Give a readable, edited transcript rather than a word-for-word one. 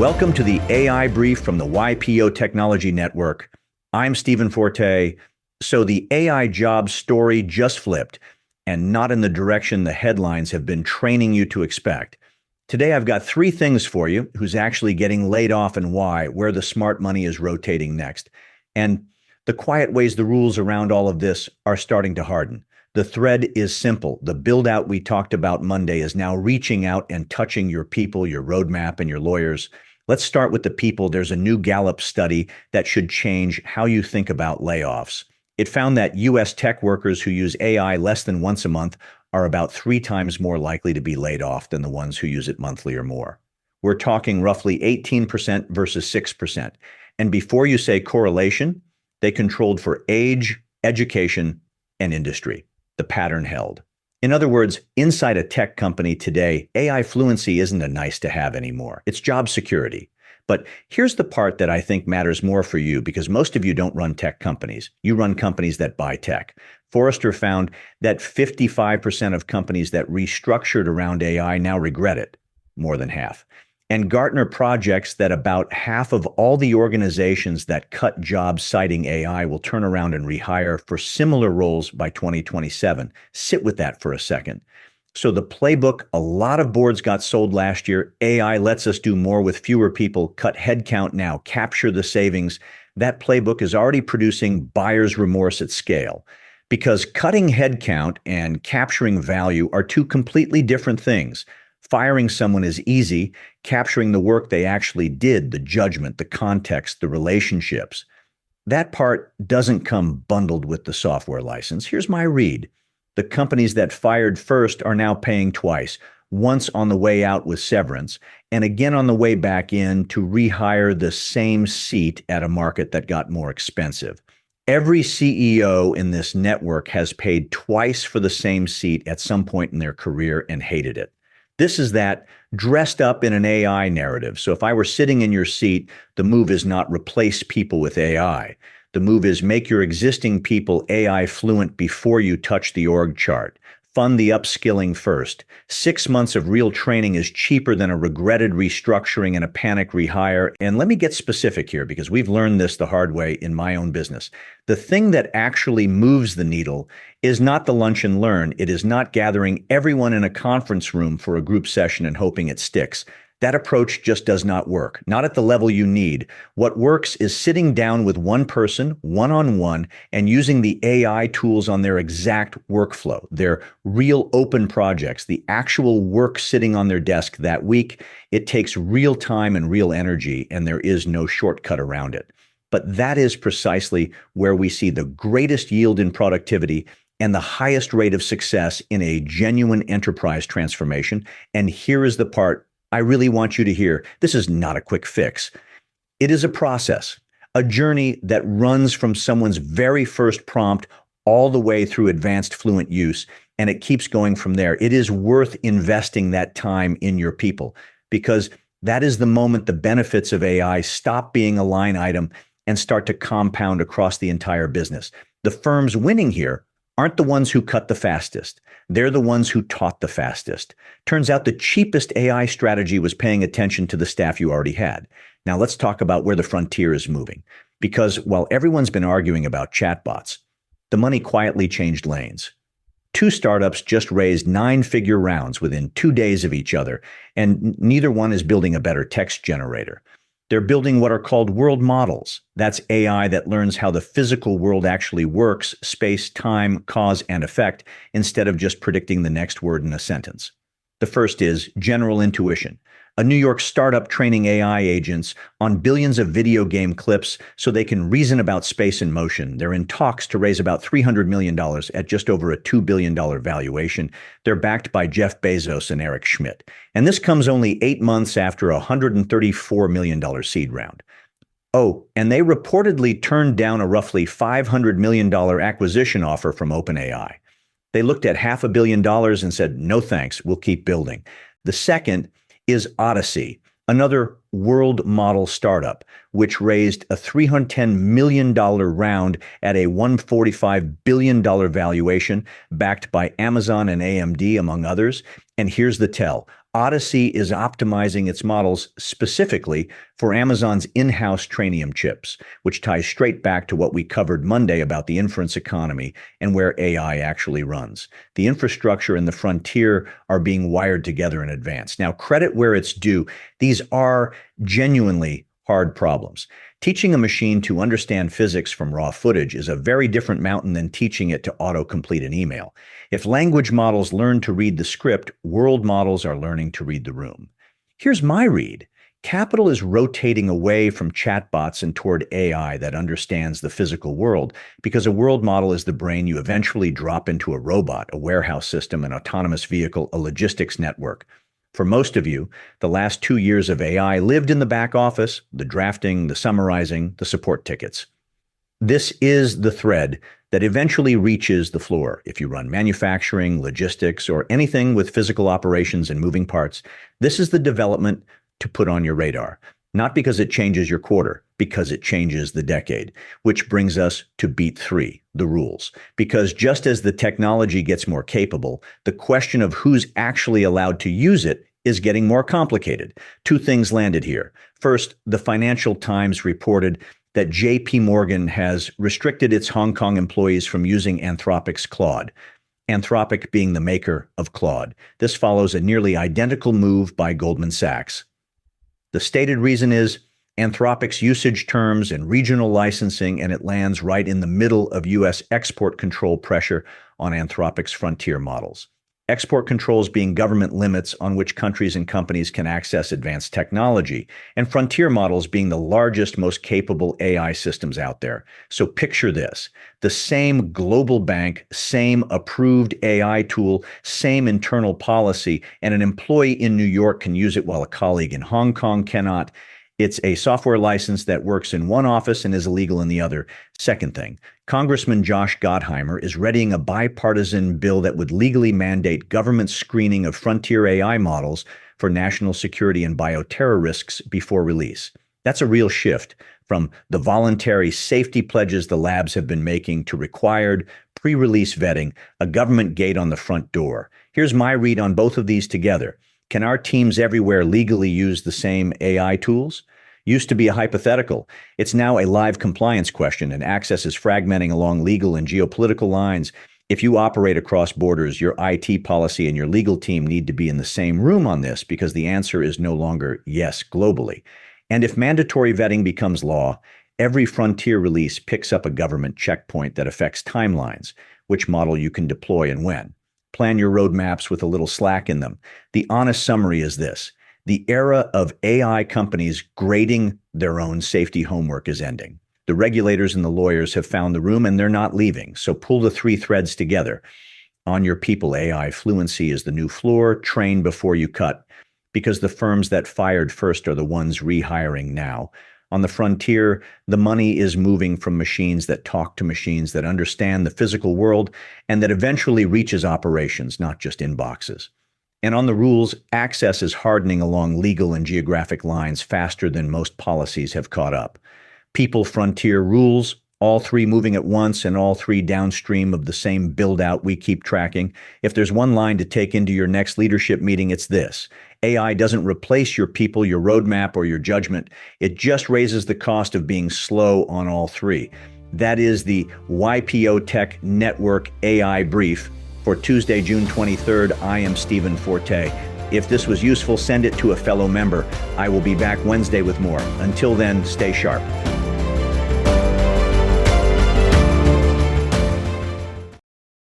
Welcome to the AI Brief from the YPO Technology Network. I'm Stephen Forte. So the AI job story just flipped, and not in the direction the headlines have been training you to expect. Today, I've got three things for you: who's actually getting laid off and why, where the smart money is rotating next, and the quiet ways the rules around all of this are starting to harden. The thread is simple. The build-out we talked about Monday is now reaching out and touching your people, your roadmap, and your lawyers. Let's start with the people. There's a new Gallup study that should change how you think about layoffs. It found that U.S. tech workers who use AI less than once a month are about 3 times more likely to be laid off than the ones who use it monthly or more. We're talking roughly 18% versus 6%. And before you say correlation, they controlled for age, education, and industry. The pattern held. In other words, inside a tech company today, AI fluency isn't a nice to have anymore. It's job security. But here's the part that I think matters more for you, because most of you don't run tech companies. You run companies that buy tech. Forrester found that 55% of companies that restructured around AI now regret it, more than half. And Gartner projects that about half of all the organizations that cut jobs citing AI will turn around and rehire for similar roles by 2027. Sit with that for a second. So the playbook, a lot of boards got sold last year. AI lets us do more with fewer people, cut headcount now, capture the savings. That playbook is already producing buyer's remorse at scale, because cutting headcount and capturing value are two completely different things. Firing someone is easy. Capturing the work they actually did, the judgment, the context, the relationships, that part doesn't come bundled with the software license. Here's my read. The companies that fired first are now paying twice, once on the way out with severance, and again on the way back in to rehire the same seat at a market that got more expensive. Every CEO in this network has paid twice for the same seat at some point in their career and hated it. This is that dressed up in an AI narrative. So if I were sitting in your seat, the move is not replace people with AI. The move is make your existing people AI fluent before you touch the org chart. Fund the upskilling first. 6 months of real training is cheaper than a regretted restructuring and a panic rehire. And let me get specific here, because we've learned this the hard way in my own business. The thing that actually moves the needle is not the lunch and learn. It is not gathering everyone in a conference room for a group session and hoping it sticks. That approach just does not work, not at the level you need. What works is sitting down with one person, one-on-one, and using the AI tools on their exact workflow, their real open projects, the actual work sitting on their desk that week. It takes real time and real energy, and there is no shortcut around it. But that is precisely where we see the greatest yield in productivity and the highest rate of success in a genuine enterprise transformation. And here is the part I really want you to hear. This is not a quick fix. It is a process, a journey that runs from someone's very first prompt all the way through advanced fluent use, and it keeps going from there. It is worth investing that time in your people, because that is the moment the benefits of AI stop being a line item and start to compound across the entire business. The firms winning here aren't the ones who cut the fastest. They're the ones who taught the fastest. Turns out the cheapest AI strategy was paying attention to the staff you already had. Now let's talk about where the frontier is moving. Because while everyone's been arguing about chatbots, the money quietly changed lanes. 2 startups just raised 9-figure rounds within 2 days of each other, and neither one is building a better text generator. They're building what are called world models. That's AI that learns how the physical world actually works, space, time, cause, and effect, instead of just predicting the next word in a sentence. The first is general intuition. A New York startup training AI agents on billions of video game clips so they can reason about space and motion. They're in talks to raise about $300 million at just over a $2 billion valuation. They're backed by Jeff Bezos and Eric Schmidt. And this comes only 8 months after a $134 million seed round. Oh, and they reportedly turned down a roughly $500 million acquisition offer from OpenAI. They looked at $500 million and said, no thanks, we'll keep building. The second is Odyssey, another World Model startup, which raised a $310 million round at a $145 billion valuation, backed by Amazon and AMD, among others. And here's the tell. Odyssey is optimizing its models specifically for Amazon's in-house Trainium chips, which ties straight back to what we covered Monday about the inference economy and where AI actually runs. The infrastructure and the frontier are being wired together in advance. Now, credit where it's due. These are genuinely hard problems. Teaching a machine to understand physics from raw footage is a very different mountain than teaching it to autocomplete an email. If language models learn to read the script, world models are learning to read the room. Here's my read. Capital is rotating away from chatbots and toward AI that understands the physical world, because a world model is the brain you eventually drop into a robot, a warehouse system, an autonomous vehicle, a logistics network. For most of you, the last 2 years of AI lived in the back office, the drafting, the summarizing, the support tickets. This is the thread that eventually reaches the floor. If you run manufacturing, logistics, or anything with physical operations and moving parts, this is the development to put on your radar. Not because it changes your quarter, because it changes the decade, which brings us to beat 3, the rules. Because just as the technology gets more capable, the question of who's actually allowed to use it is getting more complicated. 2 things landed here. First, the Financial Times reported that JPMorgan has restricted its Hong Kong employees from using Anthropic's Claude. Anthropic being the maker of Claude. This follows a nearly identical move by Goldman Sachs. The stated reason is Anthropic's usage terms and regional licensing, and it lands right in the middle of U.S. export control pressure on Anthropic's frontier models. Export controls being government limits on which countries and companies can access advanced technology, and frontier models being the largest, most capable AI systems out there. So picture this: the same global bank, same approved AI tool, same internal policy, and an employee in New York can use it while a colleague in Hong Kong cannot. It's a software license that works in one office and is illegal in the other. Second thing, Congressman Josh Gottheimer is readying a bipartisan bill that would legally mandate government screening of frontier AI models for national security and bioterror risks before release. That's a real shift from the voluntary safety pledges the labs have been making to required pre-release vetting, a government gate on the front door. Here's my read on both of these together. Can our teams everywhere legally use the same AI tools? Used to be a hypothetical. It's now a live compliance question, and access is fragmenting along legal and geopolitical lines. If you operate across borders, your IT policy and your legal team need to be in the same room on this, because the answer is no longer yes globally. And if mandatory vetting becomes law, every frontier release picks up a government checkpoint that affects timelines, which model you can deploy and when. Plan your roadmaps with a little slack in them. The honest summary is this: the era of AI companies grading their own safety homework is ending. The regulators and the lawyers have found the room, and they're not leaving. So pull the 3 threads together. On your people, AI fluency is the new floor. Train before you cut, because the firms that fired first are the ones rehiring now. On the frontier, the money is moving from machines that talk to machines that understand the physical world and that eventually reaches operations, not just inboxes. And on the rules, access is hardening along legal and geographic lines faster than most policies have caught up. People, frontier, rules, all 3 moving at once and all 3 downstream of the same build-out we keep tracking. If there's one line to take into your next leadership meeting, it's this: AI doesn't replace your people, your roadmap, or your judgment. It just raises the cost of being slow on all 3. That is the YPO Tech Network AI Brief for Tuesday, June 23rd. I am Stephen Forte. If this was useful, send it to a fellow member. I will be back Wednesday with more. Until then, stay sharp.